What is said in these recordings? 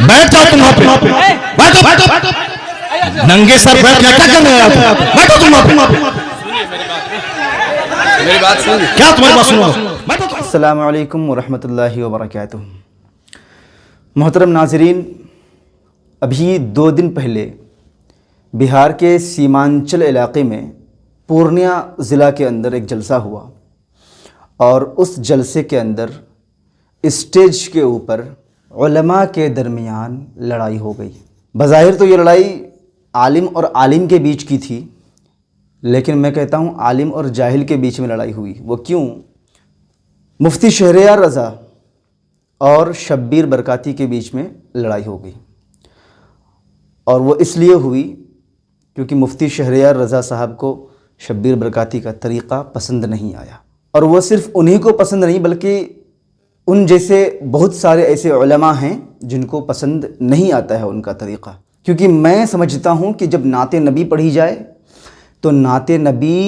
बैठ जाओ तुम वहां पे, बैठो बैठो, नंगे सर बैठ क्या क्या कर रहे हो आप? बैठो तुम वहां पे, मेरी बात सुन, क्या तुम्हारी बात सुनो? अस्सलामु अलैकुम वरहमतुल्लाहि वबरकातुहू। मोहतरम नाज़रीन, अभी 2 दिन पहले बिहार के सीमांचल इलाके में पूर्णिया ज़िला के अंदर एक जलसा हुआ और उस जलसे के अंदर स्टेज के ऊपर उलमा के दरमियान लड़ाई हो गई। बज़ाहिर तो ये लड़ाई आलिम और आलिम के बीच की थी, लेकिन मैं कहता हूँ आलिम और जाहिल के बीच में लड़ाई हुई। वो क्यों? मुफ्ती शहरयार रज़ा और शब्बीर बरकाती के बीच में लड़ाई हो गई, और वो इसलिए हुई क्योंकि मुफ्ती शहरयार रज़ा साहब को शब्बीर बरकाती का तरीक़ा पसंद नहीं आया। और वो सिर्फ़ उन्हीं को पसंद नहीं, बल्कि उन जैसे बहुत सारे ऐसे उलमा हैं जिनको पसंद नहीं आता है उनका तरीक़ा। क्योंकि मैं समझता हूँ कि जब नाते नबी पढ़ी जाए तो नाते नबी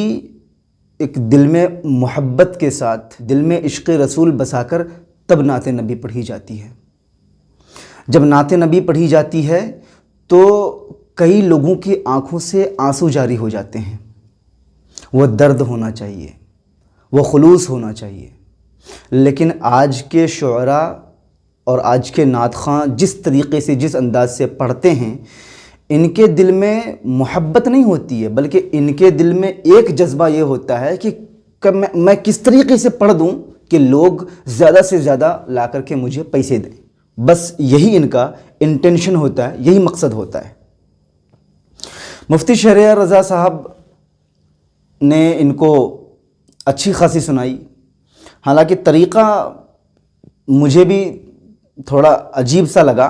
एक दिल में मोहब्बत के साथ, दिल में इश्क़ रसूल बसाकर तब नाते नबी पढ़ी जाती है। जब नाते नबी पढ़ी जाती है तो कई लोगों की आँखों से आंसू जारी हो जाते हैं। वो दर्द होना चाहिए, वो खुलूस होना चाहिए। लेकिन आज के शुअरा और आज के नात ख़ां जिस तरीक़े से, जिस अंदाज़ से पढ़ते हैं, इनके दिल में मोहब्बत नहीं होती है, बल्कि इनके दिल में एक जज्बा ये होता है कि मैं किस तरीक़े से पढ़ दूँ कि लोग ज़्यादा से ज़्यादा ला कर के मुझे पैसे दें। बस यही इनका इंटेंशन होता है, यही मकसद होता है। मुफ्ती शहरयार रज़ा साहब ने इनको अच्छी खासी सुनाई। हालांकि तरीक़ा मुझे भी थोड़ा अजीब सा लगा,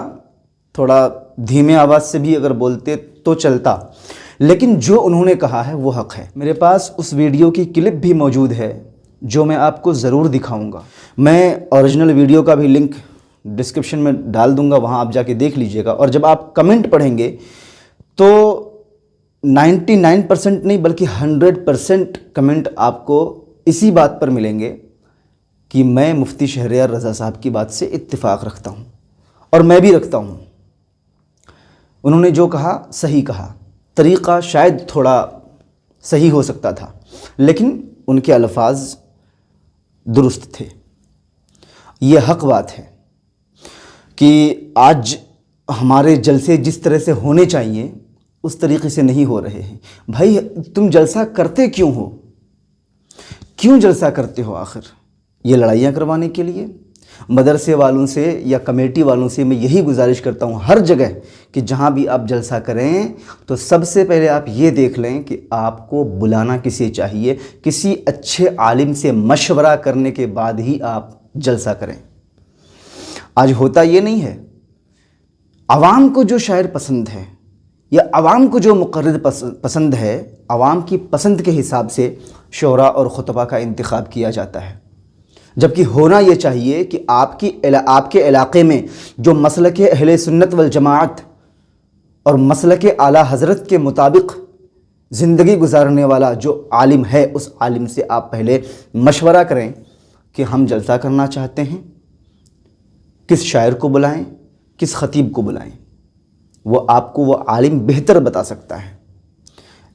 थोड़ा धीमे आवाज़ से भी अगर बोलते तो चलता, लेकिन जो उन्होंने कहा है वो हक़ है। मेरे पास उस वीडियो की क्लिप भी मौजूद है जो मैं आपको ज़रूर दिखाऊंगा। मैं ओरिजिनल वीडियो का भी लिंक डिस्क्रिप्शन में डाल दूंगा, वहाँ आप जाके देख लीजिएगा। और जब आप कमेंट पढ़ेंगे तो 99% नहीं बल्कि 100% कमेंट आपको इसी बात पर मिलेंगे कि मैं मुफ्ती शहरयार रज़ा साहब की बात से इत्तिफ़ाक़ रखता हूँ, और मैं भी रखता हूँ। उन्होंने जो कहा सही कहा, तरीक़ा शायद थोड़ा सही हो सकता था, लेकिन उनके अल्फाज दुरुस्त थे। ये हक़ बात है कि आज हमारे जलसे जिस तरह से होने चाहिए उस तरीक़े से नहीं हो रहे हैं। भाई, तुम जलसा करते क्यों हो? क्यों जलसा करते हो आखिर? ये लड़ाइयाँ करवाने के लिए? मदरसे वालों से या कमेटी वालों से मैं यही गुजारिश करता हूँ हर जगह कि जहाँ भी आप जलसा करें तो सबसे पहले आप ये देख लें कि आपको बुलाना किसे चाहिए। किसी अच्छे आलिम से मशवरा करने के बाद ही आप जलसा करें। आज होता ये नहीं है। आवाम को जो शायर पसंद है या आवाम को जो मुक़र्रिर पसंद है, आवाम की पसंद के हिसाब से शोरा और खुतबा का इंतखाब किया जाता है। जबकि होना ये चाहिए कि आपके इलाक़े में जो मसलक अहले सुन्नत वल जमाअत और मसलक आला हज़रत के मुताबिक ज़िंदगी गुजारने वाला जो आलिम है, उस आलिम से आप पहले मशवरा करें कि हम जलसा करना चाहते हैं, किस शायर को बुलाएं, किस ख़तीब को बुलाएं। वो आपको वो आलिम बेहतर बता सकता है।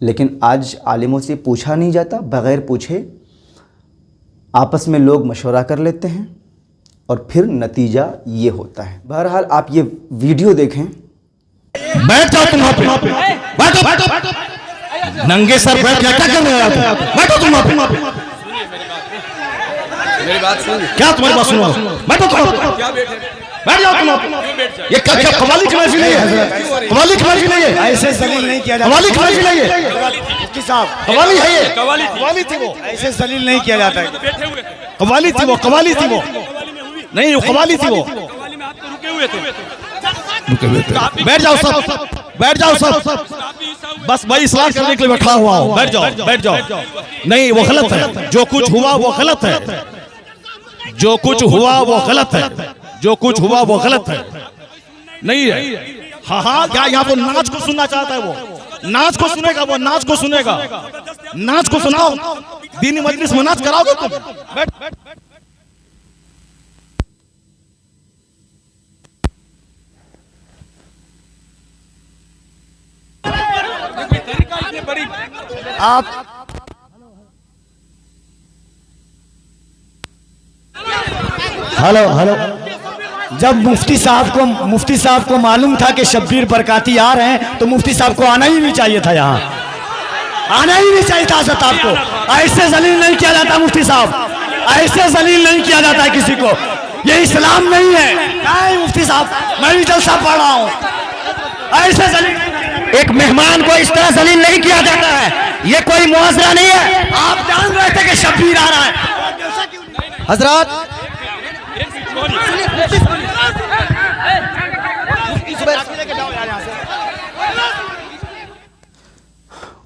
लेकिन आज आलिमों से पूछा नहीं जाता, बग़ैर पूछे आपस में लोग मशवरा कर लेते हैं और फिर नतीजा ये होता है। बहरहाल आप ये वीडियो देखें। बैठ जाओ तुम वहां पे, बैठो बैठो, नंगे सर बैठ क्या क्या कर रहे हो आप? बैठो तुम वहां पे, मेरी बात सुन, क्या तुम्हारी बात सुनो? बैठो तुम, क्या बैठ जाओ तुम। ये क्या कवाली की महफिल है? कवाली की महफिल है? ऐसे जलील नहीं किया जाता। कवाली की महफिल है ये? मुफ्ती साहब, कवाली है ये? कवाली थी वो, ऐसे जलील नहीं किया जाता है। कवाली थी वो, कवाली थी वो, नहीं कवाली थी वो। बैठ जाओ सब, बैठ जाओ सब, बस भाई इस्लाह करने के लिए बैठा हुआ हूँ। बैठ जाओ, बैठ जाओ। नहीं, वो गलत है, जो कुछ हुआ वो गलत है, जो कुछ हुआ वो गलत है, जो कुछ हुआ वो गलत है। नहीं है। हाँ हाँ, क्या यहाँ तो नाच को सुनना चाहता है? वो नाच को सुनेगा, वो नाच को सुनेगा। नाच को सुनाओ, दीनी मजलिस में नाच कराओगे तुम? बैठ। आप हेलो हेलो जब मुफ्ती साहब को मालूम था कि शब्बीर बरकाती आ रहे हैं तो मुफ्ती साहब को आना ही नहीं चाहिए था, यहाँ आना ही नहीं चाहिए था। हज़रत आपको ऐसे जलील नहीं किया जाता मुफ्ती साहब, ऐसे जलील नहीं किया जाता है किसी को, ये इस्लाम नहीं है। नहीं मुफ्ती साहब, मैं भी जलसा पढ़ रहा हूँ, ऐसे जलील एक मेहमान को इस तरह जलील नहीं किया जाता है, ये कोई मुआवजा नहीं है। आप जान रहे थे कि शब्बीर आ रहा है। हजरात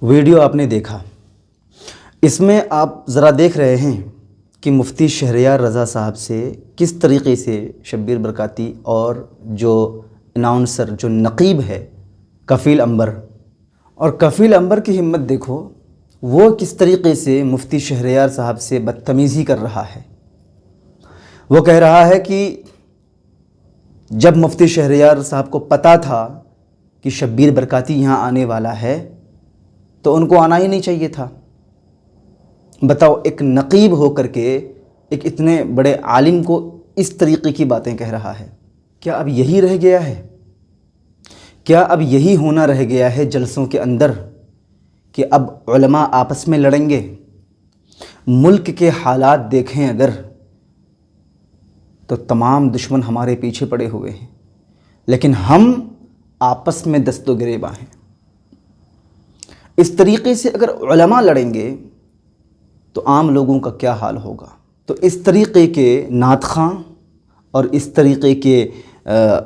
वीडियो आपने देखा, इसमें आप ज़रा देख रहे हैं कि मुफ्ती शहरयार रज़ा साहब से किस तरीके से शब्बीर बरकाती और जो अनाउंसर जो नकीब है कफ़ील अंबर, और कफ़ील अंबर की हिम्मत देखो, वो किस तरीके से मुफ्ती शहरयार साहब से बदतमीज़ी कर रहा है। वो कह रहा है कि जब मुफ्ती शहरयार साहब को पता था कि शब्बीर बरकाती यहाँ आने वाला है तो उनको आना ही नहीं चाहिए था। बताओ, एक नकीब हो करके एक इतने बड़े आलिम को इस तरीके की बातें कह रहा है। क्या अब यही रह गया है? क्या अब यही होना रह गया है जलसों के अंदर कि अब उलमा आपस में लड़ेंगे? मुल्क के हालात देखें अगर, तो तमाम दुश्मन हमारे पीछे पड़े हुए हैं, लेकिन हम आपस में दस्तो गिरेबा हैं। इस तरीके से अगर उलमा लड़ेंगे तो आम लोगों का क्या हाल होगा? तो इस तरीके के नात ख़ां और इस तरीके के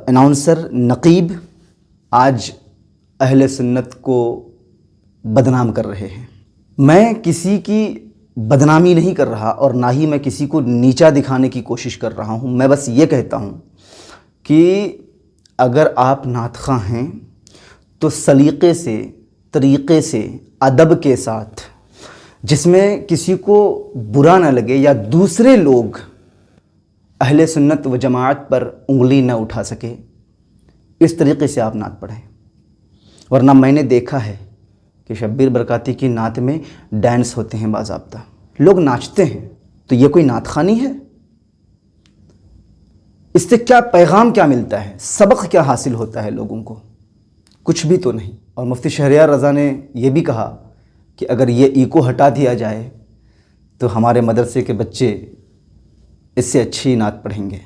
अनाउंसर नकीब आज अहले सुन्नत को बदनाम कर रहे हैं। मैं किसी की बदनामी नहीं कर रहा और ना ही मैं किसी को नीचा दिखाने की कोशिश कर रहा हूँ। मैं बस ये कहता हूँ कि अगर आप नात ख़ां हैं तो सलीक़े से, तरीक़े से, अदब के साथ, जिसमें किसी को बुरा न लगे या दूसरे लोग अहले सुन्नत व जमाअत पर उंगली न उठा सके, इस तरीक़े से आप नात पढ़ें। वरना मैंने देखा है कि शब्बीर बरकाती की नात में डांस होते हैं, बाज़ाब्ता लोग नाचते हैं, तो ये कोई नात ख़ानी है? इससे क्या पैगाम क्या मिलता है, सबक क्या हासिल होता है लोगों को? कुछ भी तो नहीं। और मुफ्ती शहरयार रज़ा ने यह भी कहा कि अगर ये इको हटा दिया जाए तो हमारे मदरसे के बच्चे इससे अच्छी नात पढ़ेंगे।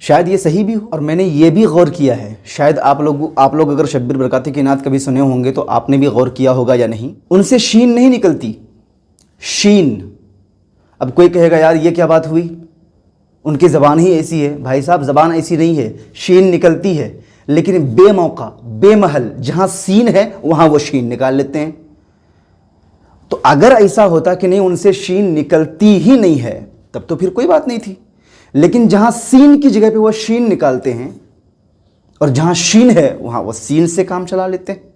शायद ये सही भी हो, और मैंने ये भी गौर किया है, शायद आप लोग अगर शब्बीर बरकाती की नात कभी सुने होंगे तो आपने भी गौर किया होगा या नहीं, उनसे शीन नहीं निकलती, शीन। अब कोई कहेगा यार ये क्या बात हुई, उनकी ज़बान ही ऐसी है। भाई साहब, ज़बान ऐसी नहीं है, शीन निकलती है, लेकिन बेमौका, बेमहल, जहाँ सीन है वहाँ वो शीन निकाल लेते हैं। तो अगर ऐसा होता कि नहीं, उनसे शीन निकलती ही नहीं है, तब तो फिर कोई बात नहीं थी। लेकिन जहाँ सीन की जगह पे वो शीन निकालते हैं और जहाँ शीन है वहाँ वो सीन से काम चला लेते हैं।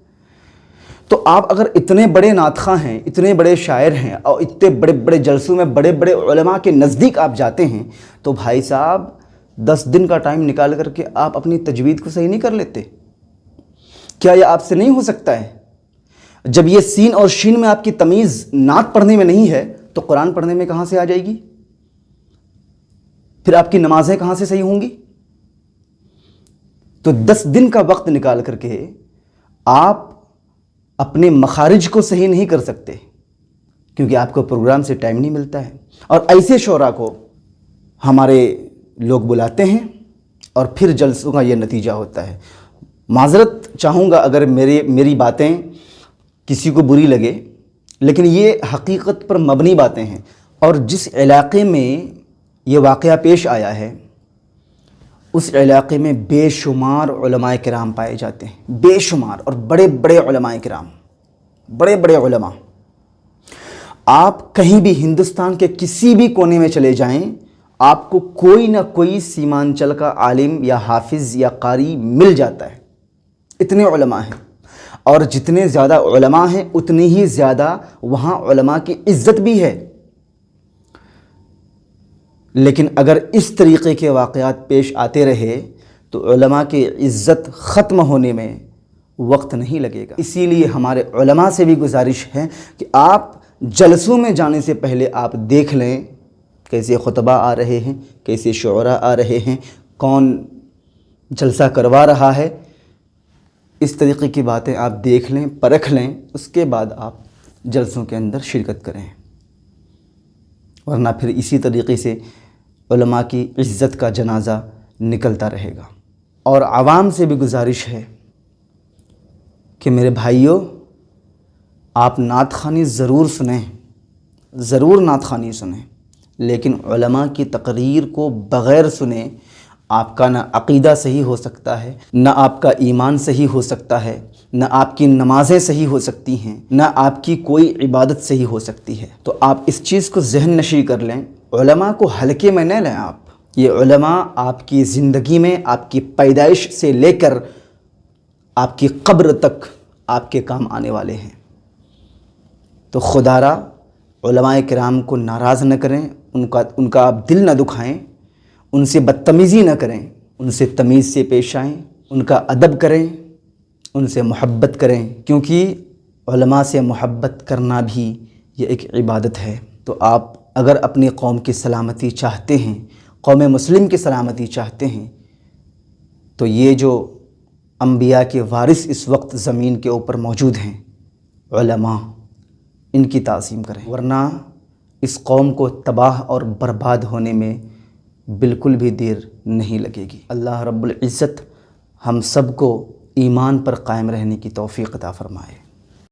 तो आप अगर इतने बड़े नात ख़ां हैं, इतने बड़े शायर हैं और इतने बड़े बड़े जलसों में बड़े बड़े उलमा के नज़दीक आप जाते हैं, तो भाई साहब 10 दिन का टाइम निकाल करके आप अपनी तजवीद को सही नहीं कर लेते? क्या यह आपसे नहीं हो सकता है? जब ये सीन और शीन में आपकी तमीज़ नात पढ़ने में नहीं है तो कुरान पढ़ने में कहाँ से आ जाएगी? फिर आपकी नमाजें कहाँ से सही होंगी? तो 10 दिन का वक्त निकाल करके आप अपने मखारिज को सही नहीं कर सकते क्योंकि आपको प्रोग्राम से टाइम नहीं मिलता है। और ऐसे शोरा को हमारे लोग बुलाते हैं और फिर जलसों का ये नतीजा होता है। माजरत चाहूँगा अगर मेरी बातें किसी को बुरी लगे, लेकिन ये हकीकत पर मबनी बातें हैं। और जिस इलाक़े में ये वाक़या पेश आया है उस इलाक़े में बेशुमार उलमाए किराम पाए जाते हैं, बेशुमार, और बड़े बड़े उलमाए किराम, बड़े बड़े उलमा। आप कहीं भी हिंदुस्तान के किसी भी कोने में चले जाएं, आपको कोई ना कोई सीमांचल का आलिम या हाफिज़ या कारी मिल जाता है। इतने उलमा हैं, और जितने ज़्यादा उलमा हैं उतनी ही ज़्यादा वहाँ उलमा की इज़्ज़त भी है। लेकिन अगर इस तरीक़े के वाक़यात पेश आते रहे तो उलमा की इज़्ज़त ख़त्म होने में وقت نہیں لگے گا۔ اسی لیے ہمارے علماء سے بھی گزارش ہے کہ آپ جلسوں میں جانے سے پہلے آپ دیکھ لیں کیسے خطبہ آ رہے ہیں، کیسے شعراء آ رہے ہیں، کون جلسہ کروا رہا ہے، اس طریقے کی باتیں آپ دیکھ لیں، پرکھ لیں، اس کے بعد آپ جلسوں کے اندر شرکت کریں، ورنہ پھر اسی طریقے سے علماء کی عزت کا جنازہ نکلتا رہے گا۔ اور عوام سے بھی گزارش ہے کہ میرے بھائیوں، آپ نعت خوانی ضرور سنیں، ضرور نعت خوانی سنیں، لیکن علماء کی تقریر کو بغیر سنے آپ کا نہ عقیدہ صحیح ہو سکتا ہے، نہ آپ کا ایمان صحیح ہو سکتا ہے، نہ آپ کی نمازیں صحیح ہو سکتی ہیں، نہ آپ کی کوئی عبادت صحیح ہو سکتی ہے۔ تو آپ اس چیز کو ذہن نشی کر لیں، علماء کو ہلکے میں نہ لیں آپ۔ یہ علماء آپ کی زندگی میں، آپ کی پیدائش سے لے کر آپ کی قبر تک آپ کے کام آنے والے ہیں۔ تو خدا را علماء کرام کو ناراض نہ کریں، ان کا آپ دل نہ دکھائیں، ان سے بدتمیزی نہ کریں، ان سے تمیز سے پیش آئیں، ان کا ادب کریں، ان سے محبت کریں، کیونکہ علماء سے محبت کرنا بھی یہ ایک عبادت ہے۔ تو آپ اگر اپنی قوم کی سلامتی چاہتے ہیں، قوم مسلم کی سلامتی چاہتے ہیں، تو یہ جو انبیاء کے وارث اس وقت زمین کے اوپر موجود ہیں، علماء، ان کی تعظیم کریں، ورنہ اس قوم کو تباہ اور برباد ہونے میں بالکل بھی دیر نہیں لگے گی۔ اللہ رب العزت ہم سب کو ایمان پر قائم رہنے کی توفیق عطا فرمائے۔